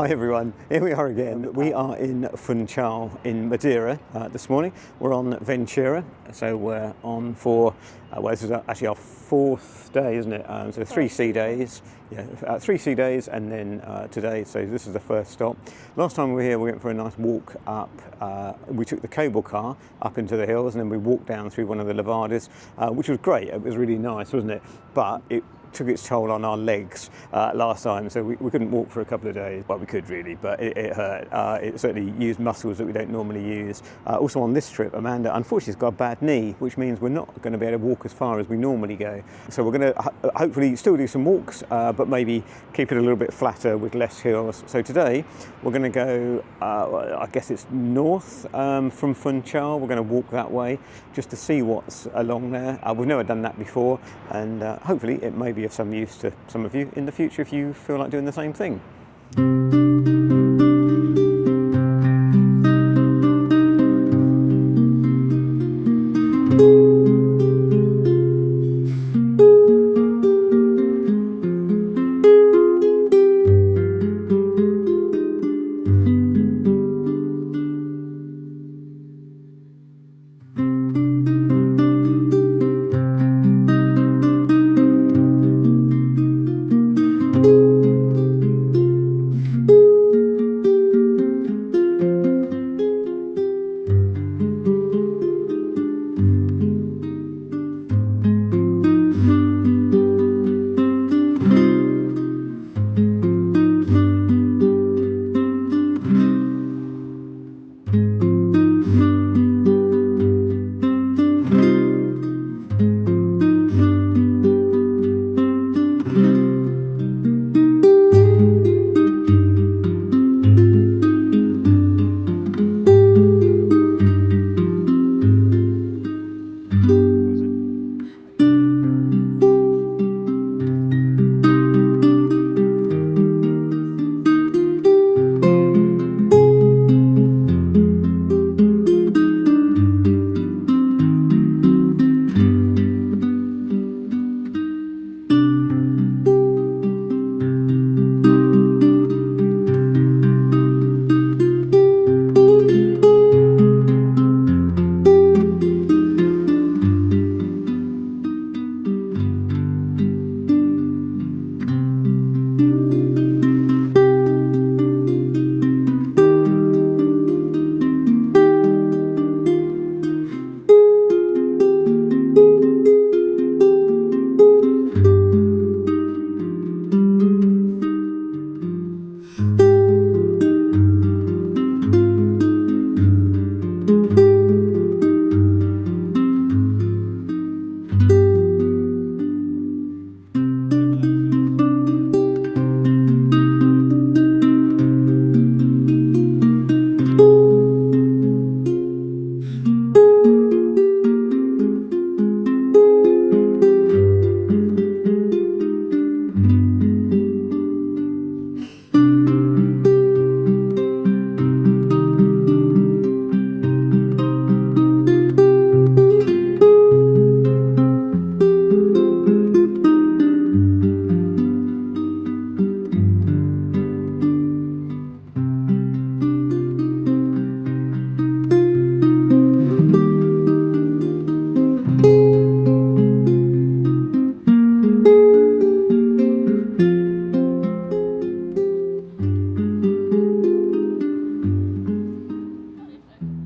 Hi everyone, here we are again. We are in Funchal in Madeira this morning. We're on Ventura, so we're on for, well, this is actually our fourth day, isn't it? So 3 sea days, 3 sea days, and then today, so this is the first stop. Last time we were here, we went for a nice walk up. We took the cable car up into the hills, and then we walked down through one of the levadas, which was great. It was really nice, wasn't it? But it took its toll on our legs last time, so we couldn't walk for a couple of days. Well, we could really, but it hurt. It certainly used muscles that we don't normally use. Also on this trip, Amanda unfortunately has got a bad knee, which means we're not going to be able to walk as far as we normally go. So we're going to hopefully still do some walks, but maybe keep it a little bit flatter with less hills. So today we're going to go, I guess it's north from Funchal. We're going to walk that way just to see what's along there. We've never done that before, and hopefully it may be of some use to some of you in the future if you feel like doing the same thing.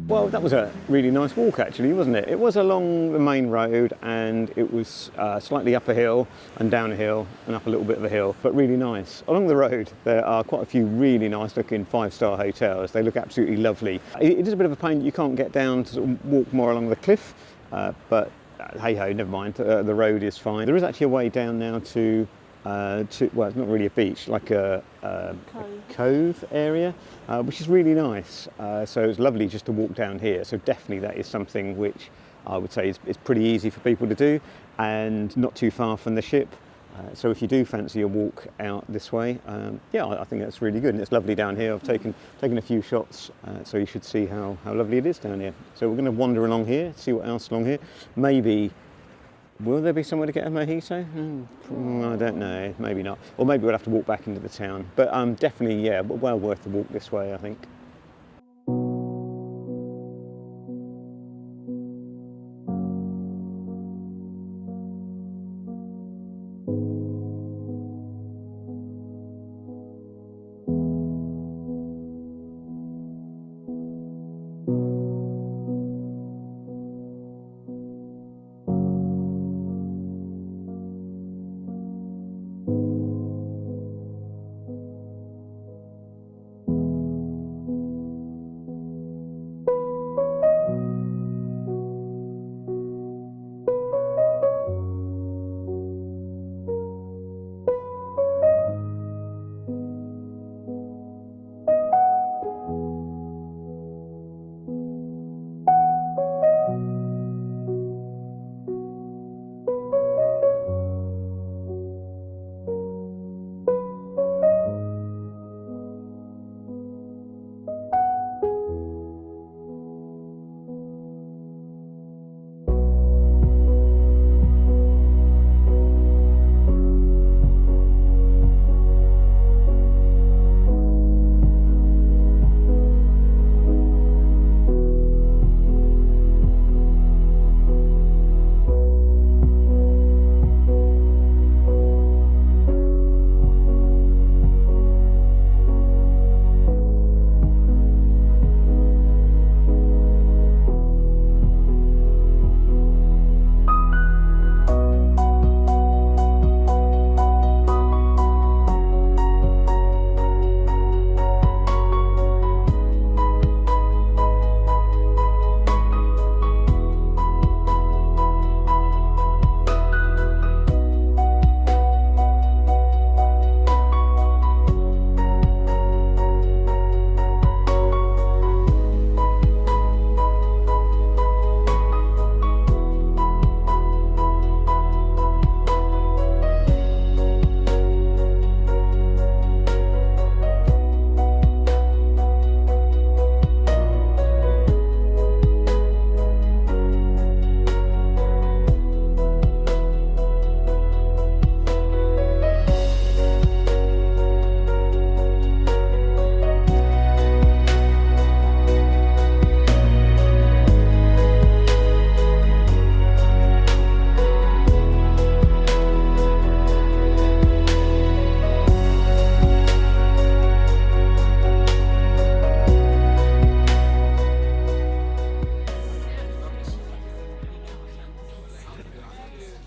Well, that was a really nice walk actually, wasn't it? It was along the main road, and it was slightly up a hill and down a hill and up a little bit of a hill, but really nice. Along the road there are quite a few really nice looking 5-star hotels. They look absolutely lovely. It is a bit of a pain, you can't get down to sort of walk more along the cliff, but hey ho, never mind, the road is fine. There is actually a way down now to well, it's not really a beach, like a cove area, which is really nice. So it's lovely just to walk down here. So definitely that is something which I would say is pretty easy for people to do, and not too far from the ship. So if you do fancy a walk out this way, yeah, I think that's really good, and it's lovely down here. I've taken a few shots, so you should see how lovely it is down here. So we're going to wander along here, see what else along here. Maybe Will there be somewhere to get a mojito? I don't know, maybe not. Or maybe we'll have to walk back into the town. But definitely, yeah, well worth the walk this way, I think.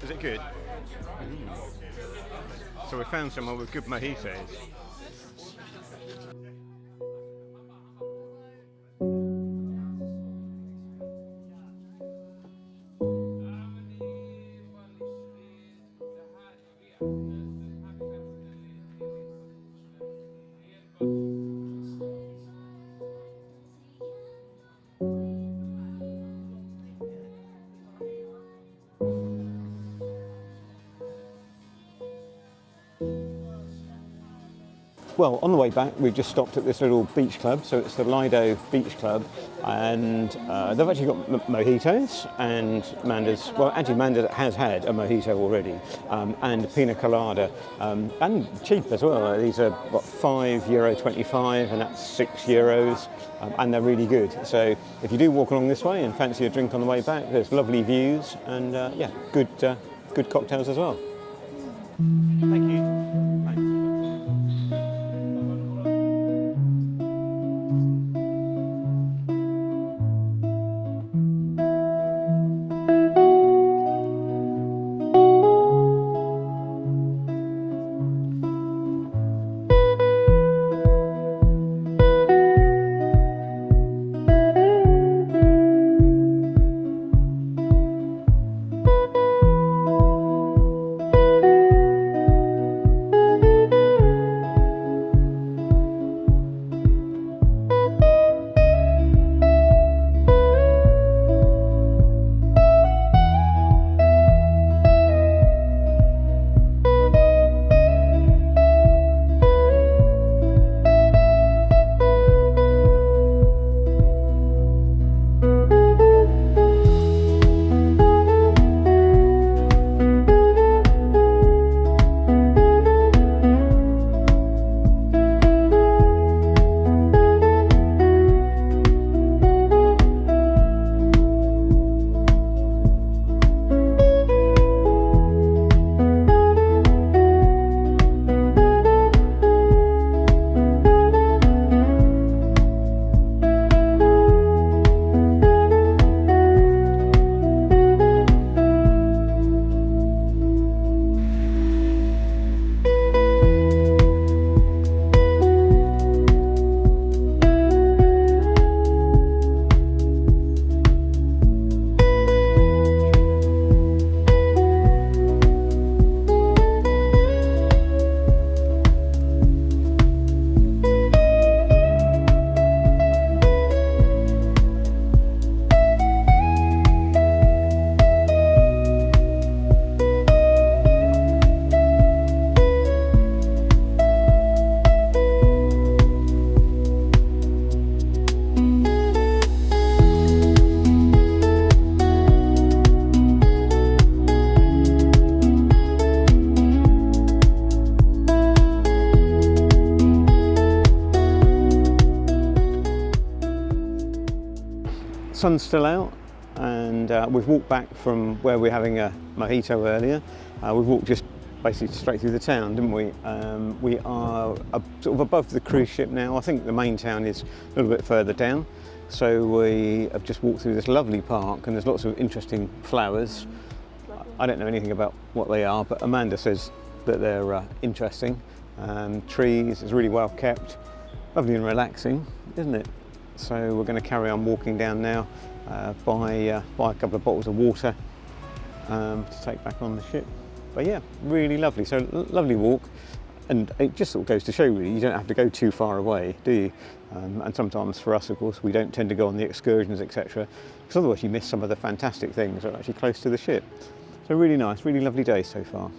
Is it good? So we found somewhere with good mojitos. Well, on the way back, we've just stopped at this little beach club. So it's the Lido Beach Club, and they've actually got mojitos and Manda's. Well, actually, Manda has had a mojito already, and pina colada, and cheap as well. These are what, €5.25, and that's €6, and they're really good. So if you do walk along this way and fancy a drink on the way back, there's lovely views and yeah, good cocktails as well. Thank you. Thanks. sun's still out, and we've walked back from where we were having a mojito earlier. We've walked just basically straight through the town, didn't we? We are sort of above the cruise ship now. I think the main town is a little bit further down. So we have just walked through this lovely park, and there's lots of interesting flowers. I don't know anything about what they are, but Amanda says that they're interesting. Trees, it's really well kept. Lovely and relaxing, isn't it? So we're going to carry on walking down now, buy a couple of bottles of water to take back on the ship. But yeah, really lovely. So lovely walk, and it just sort of goes to show really, you don't have to go too far away, do you? And sometimes for us, of course, we don't tend to go on the excursions, etc., because otherwise you miss some of the fantastic things that are actually close to the ship. So really nice, really lovely day so far.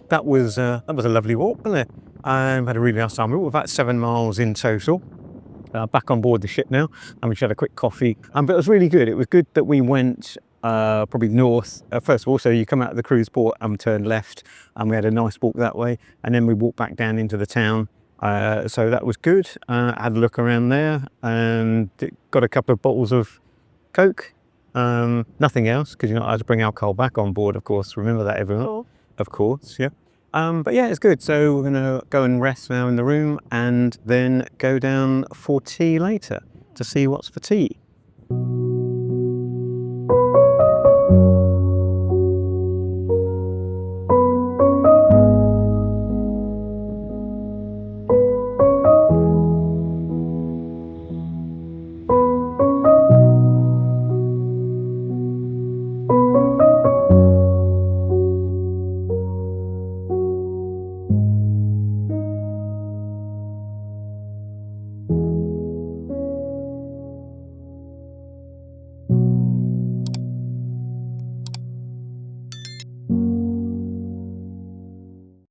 that was a lovely walk, wasn't it? Had a really nice time. We were about 7 miles in total. Back on board the ship now, and we just had a quick coffee. But it was really good. It was good that we went probably north first of all. So you come out of the cruise port and turn left, and we had a nice walk that way, and then we walked back down into the town. So that was good. Had a look around there and got a couple of bottles of Coke. Nothing else, because you're not allowed to bring alcohol back on board, of course. Remember that, everyone. Cool. Of course, yeah. But yeah, it's good. So we're going to go and rest now in the room, and then go down for tea later to see what's for tea.